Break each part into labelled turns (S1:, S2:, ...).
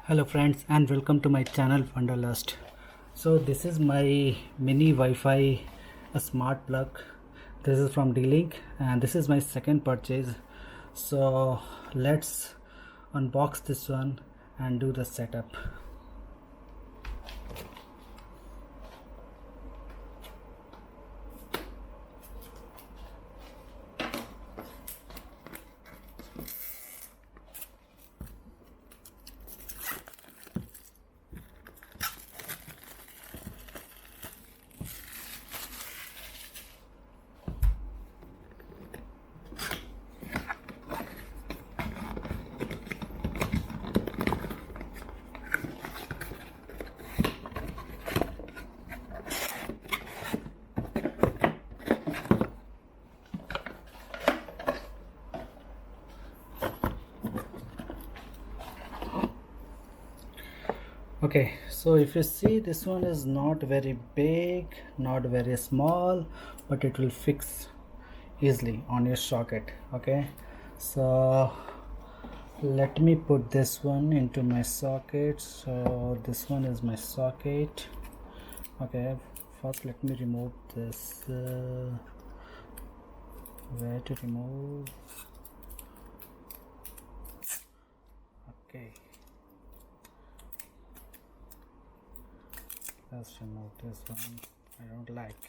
S1: Hello friends and welcome to my channel Wanderlust. So this is my mini Wi-Fi smart plug. This is from D-Link and this is my second purchase. So let's unbox this one and do the setup. Okay, so if you see, this one is not very big, not very small, but it will fix easily on your socket. Okay, so let me put this one into my socket. So this one is my socket. Okay, first let me remove this. Where to remove? Okay, let's remove this one. I don't like.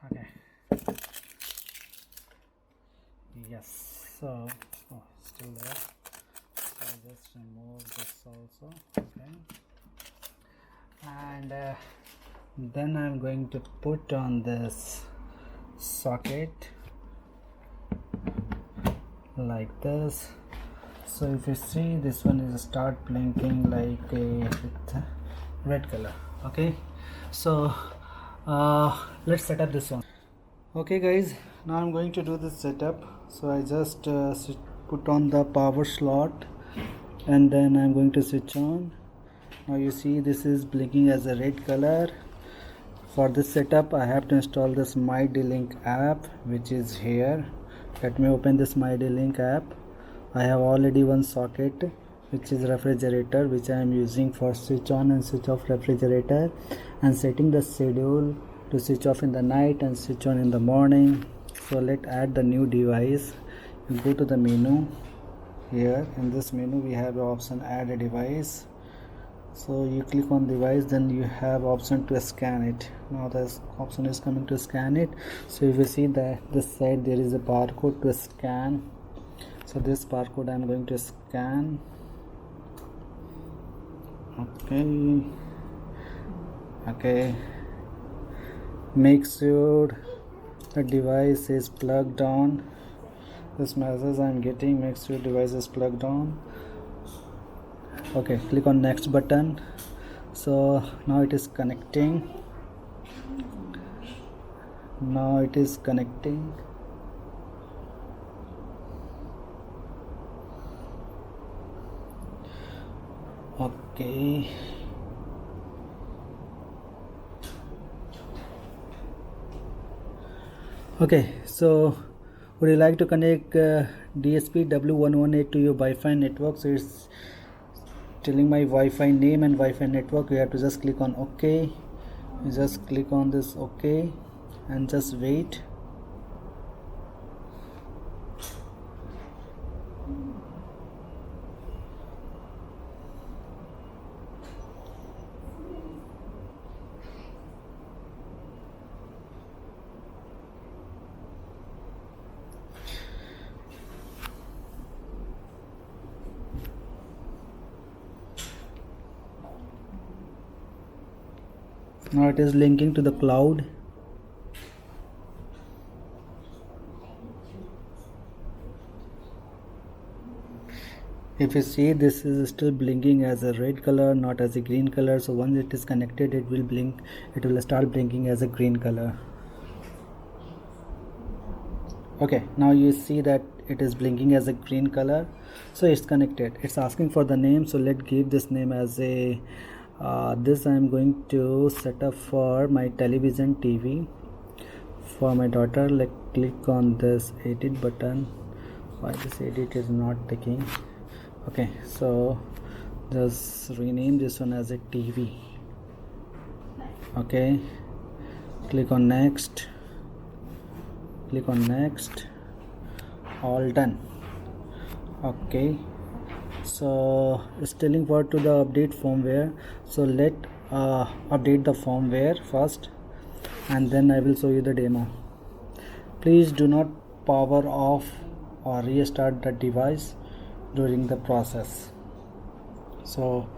S1: Okay. Yes. So still there. So I just remove this also. Okay. And then I'm going to put on this socket like this. So if you see, this one is start blinking like with red color. Okay, so let's set up this one. Okay guys, now I'm going to do this setup. So I just put on the power slot and then I'm going to switch on. Now you see this is blinking as a red color. For this setup I have to install this Mydlink app, which is here. Let me open this Mydlink app. I have already one socket, which is refrigerator, which I am using for switch on and switch off refrigerator and setting the schedule to switch off in the night and switch on in the morning. So let's add the new device. You go to the menu. Here in this menu we have the option add a device. So you click on device, then you have option to scan it. Now this option is coming to scan it. So if you see that this side there is a barcode to scan. So this barcode I'm going to scan. Okay, make sure the device is plugged on. This message I'm getting, make sure device is plugged on. Okay, click on next button. So now it is connecting. Okay, so would you like to connect DSP W118 to your Wi-Fi network? So it's telling my Wi-Fi name and Wi-Fi network. You have to just click on OK. You just click on this OK and just wait. Now it is linking to the cloud. If you see, this is still blinking as a red color, not as a green color. So once it is connected, it will blink. It will start blinking as a green color. Okay, now you see that it is blinking as a green color. So it's connected. It's asking for the name. So let's give this name as a this I'm going to set up for my television TV for my daughter. Like click on this edit button why this edit is not taking. Okay, so just rename this one as a TV. Okay, click on next, all done. Okay, so it's telling what to the update firmware. So let update the firmware first, and then I will show you the demo. Please do not power off or restart the device during the process. So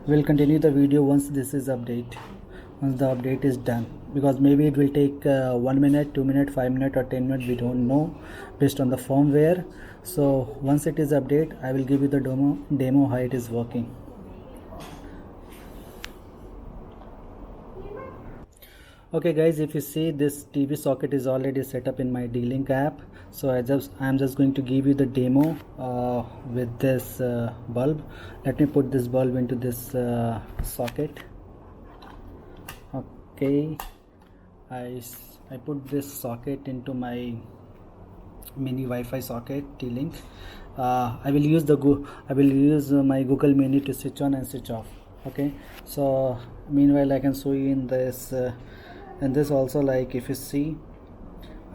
S1: we'll continue the video once this is once the update is done, because maybe it will take 1 minute, 2 minutes, 5 minutes or 10 minutes, we don't know, based on the firmware. So once it is updated, I will give you the demo how it is working. Okay guys, if you see, this TV socket is already set up in my Mydlink app. So I'm just going to give you the demo with this bulb. Let me put this bulb into this socket. Okay, I put this socket into my mini Wi-Fi socket T-Link. I will use my Google Mini to switch on and switch off. Okay, so meanwhile I can show you in this and this also. Like if you see,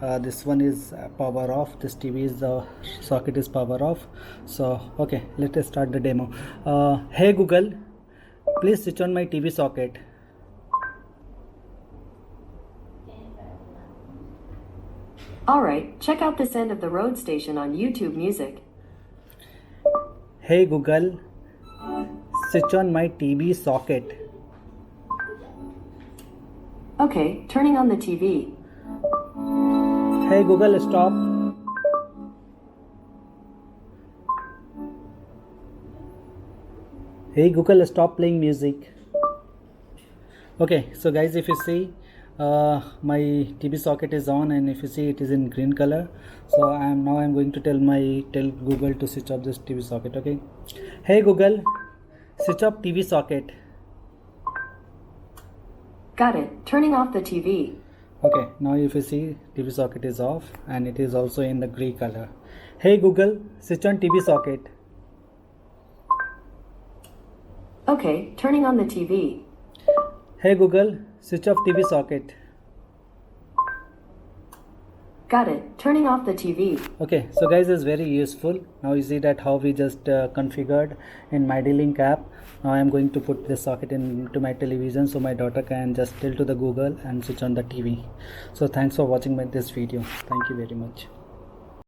S1: this one is power off, this TV is the socket is power off. So okay, let us start the demo. Hey Google, please switch on my TV socket.
S2: Alright, check out this end of the road station on YouTube Music.
S1: Hey Google, switch on my TV socket.
S2: Okay, turning on the TV.
S1: Hey Google, stop. Hey Google, stop playing music. Okay, so guys, if you see, my TV socket is on, and if you see, it is in green color. So I'm going to tell Google to switch off this TV socket. Okay, hey Google, switch off TV socket.
S2: Got it, turning off the TV.
S1: Okay, now if you see, TV socket is off and it is also in the gray color. Hey Google, switch on TV socket.
S2: Okay, turning on the TV.
S1: Hey Google, switch off TV socket.
S2: Got it, turning off the TV.
S1: Okay, so guys, it's very useful. Now you see that how we just configured in Mydlink app. Now I am going to put this socket into my television, so my daughter can just tell to the Google and switch on the TV. So thanks for watching this video. Thank you very much.